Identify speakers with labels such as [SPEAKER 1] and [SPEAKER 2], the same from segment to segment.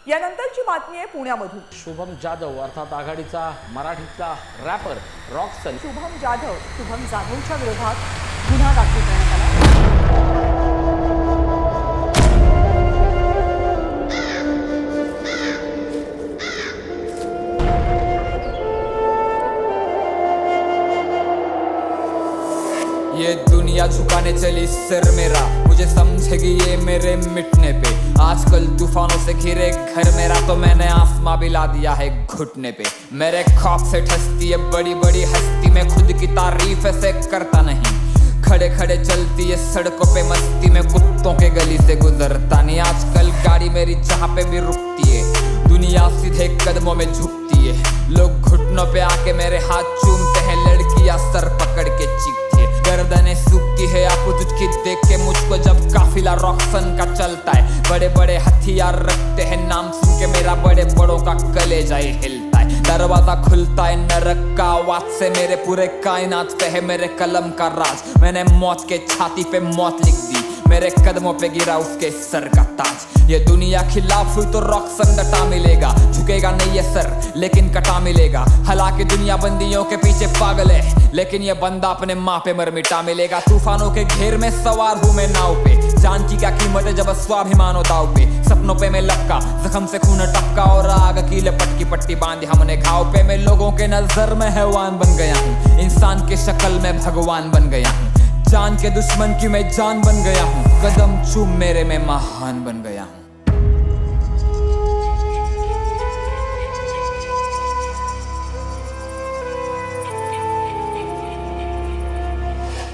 [SPEAKER 1] यानंतरची बातमी आहे पुण्यामधून।
[SPEAKER 2] शुभम जाधव अर्थात आघाडीचा मराठीतला रॅपर रॉकसन
[SPEAKER 1] शुभम जाधवच्या विरोधात गुन्हा दाखल करण्यात आला।
[SPEAKER 3] ये दुनिया झुकाने चली सर मेरा, मुझे समझेगी ये मेरे मिटने पे। आजकल तूफानों से घिरे घर मेरा, तो मैंने आसमां भी ला दिया है घुटने पे। मेरे खौफ से ठसती है बड़ी बड़ी हस्ती, मैं खुद की तारीफ ऐसे करता नहीं। खड़े खड़े चलती है सड़कों पे मस्ती में, कुत्तों के गली से गुजरता नहीं। आजकल गाड़ी मेरी जहाँ पे भी रुकती है, दुनिया सीधे कदमों में झुकती है। लोग घुटनों पे आके मेरे हाथ चूमते हैं, लड़कियां सर पकड़ के चीखती है। गर्दनें सूखती है आपको तुझकी देख के मुझको, जब काफिला रॉकसन का चलता है। बड़े बड़े हथियार रखते हैं, नाम सुन के मेरा बड़े बड़ों का कलेजा हिलता है। दरवाजा खुलता है नरक का आवाज से, मेरे पूरे कायनात पे है मेरे कलम का राज। मैंने मौत के छाती पे मौत लिख दी, मेरे कदमों पे गिरा उसके सर का ताज। ये दुनिया खिलाफ हुई तो रॉकसन डटा मिलेगा, झुकेगा नहीं ये सर लेकिन कटा मिलेगा। हालांकि दुनिया बंदियों के पीछे पागल है, लेकिन ये बंदा अपने माँ पे मर मिटा मिलेगा। तूफानों के घेर में सवार हूँ मैं नाव पे, जान की क्या कीमत है जब स्वाभिमान हो दाव पे। सपनों पे मैं लपका, जख्म से खून टपका, और आग की लपट की पट्टी बांधी हमने घाव पे। मैं लोगों के नजर में हैवान बन गया हूँ, इंसान के शक्ल में भगवान बन गया हूँ। जान के दुश्मन की मैं जान बन गया हूँ, कदम चूम मेरे में महान बन गया हूँ।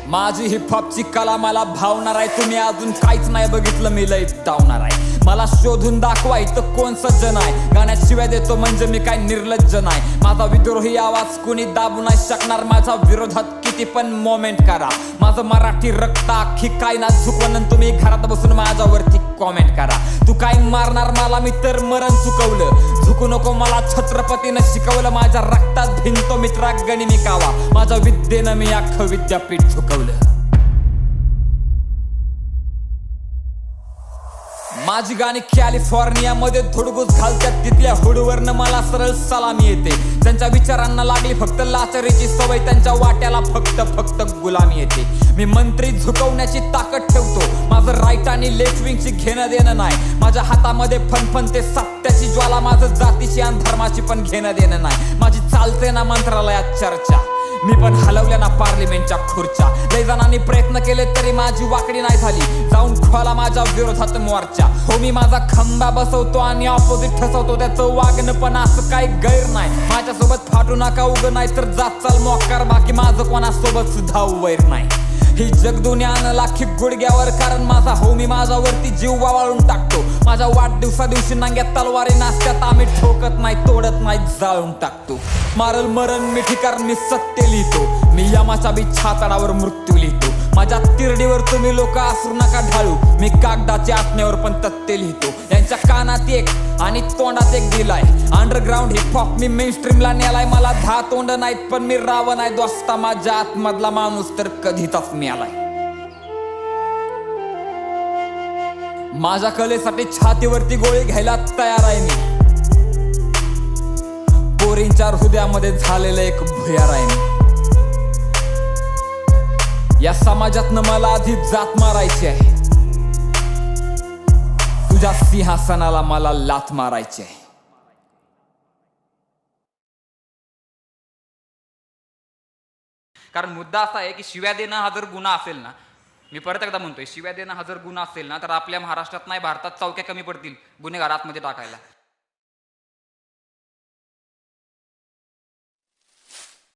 [SPEAKER 3] माझी हिपहॉपची कला मला भावणार आहे, तुम्ही अजून काहीच नाही बघितलं मी लय धावणार आहे। मला शोधून दाखवायचं कोण सज्जन आहे, गाण्यात शिवाय देतो म्हणजे मी काय निर्लज्ज नाही। माझा विद्रोही आवाज कुणी दाबू नाही शकणार, माझा विरोधात किती पण मोमेंट करा। माझं मराठी रक्त अख्खी काय ना झुकवून तुम्ही घरात बसून माझ्यावरती कॉमेंट करा। तू काय मारणार मला, मी तर मरण चुकवलं। झुकू नको मला छत्रपतीनं शिकवलं, माझ्या रक्तात भिनतो मित्रा गणिमी कावा। माझ्या विद्येनं मी अख्खं विद्यापीठ झुकवलं। माझी गाणी कॅलिफोर्निया मध्ये धुडगूस घालतात, तिथल्या हुडवरनं मला सरळ सलामी येते। त्यांच्या विचारांना लागली फक्त लाचारीची सवय, त्यांच्या वाट्याला फक्त गुलामी येते। मी मंत्री झुकवण्याची ताकद ठेवतो, माझं राईट आणि लेफ्ट विंगची घेणं देणं नाही। माझ्या हातामध्ये फणफणते सत्याची ज्वाला, माझं जातीची आणि धर्माची पण घेणं देणं नाही। माझी चालते ना मंत्रालयात चर्चा, मी पण हलवल्या ना पार्लिमेंटच्या खुर्च्या। लय जणांनी प्रयत्न केले तरी माझी वाकडी नाही झाली, जाऊन खोला माझ्या विरोधात मोर्चा। हो मी माझा खंबा बसवतो आणि ऑपोजिट ठसवतो, त्याचं वागणं पण असं काही गैर नाही। माझ्यासोबत फाटू नका उगं, नाही तर जात चाल मोकार, बाकी माझं कोणासोबत सुद्धा वैर नाही। ही जगदुनियानं लाखी गुडघ्यावर, कारण माझा हो मी माझ्यावरती जीव वाळून टाकतो। माझ्या वाढदिवसा दिवशी नांग्यात तलवारी नाचत्यात, आम्ही ठोकत नाही तोडत नाही जाळून टाकतो। मारल मरण मिठी कारण मी सत्य लिहितो, मी यमाच्या बी छातडावर मृत्यू लिहितो। माझ्या तिरडीवर तुम्ही लोक असू नका ढाळू, मी कागदाच्या आत्म्यावर पण तथ्य लिहितो। यांच्या कानात एक आणि तोंडात एक दिलाय, अंडरग्राऊंड हिपहॉप मी मेनस्ट्रीमला नेलाय। मला 10 तोंड नाहीत पण मी रावण आहे दोस्ता, माझ्या आतमधला माणूस तर कधीचाच मिळालाय। माझ्या कलेसाठी छातीवरती गोळी घ्यायला तयार आहे मी, पोरींच्या हृदयामध्ये झालेलं एक भुयार आहे मी। या समाजातनं मला आधी जात मारायची आहे, तुझ्या सिंहासनाला मला लाथ मारायची आहे।
[SPEAKER 4] कारण मुद्दा असा आहे की शिव्या देणं हा जर गुन्हा असेल ना, मी परत एकदा म्हणतोय, शिव्या देणं हा जर गुन्हा असेल ना, तर आपल्या महाराष्ट्रात नाही भारतात चौक्या कमी पडतील गुन्हेगार आतमध्ये टाकायला।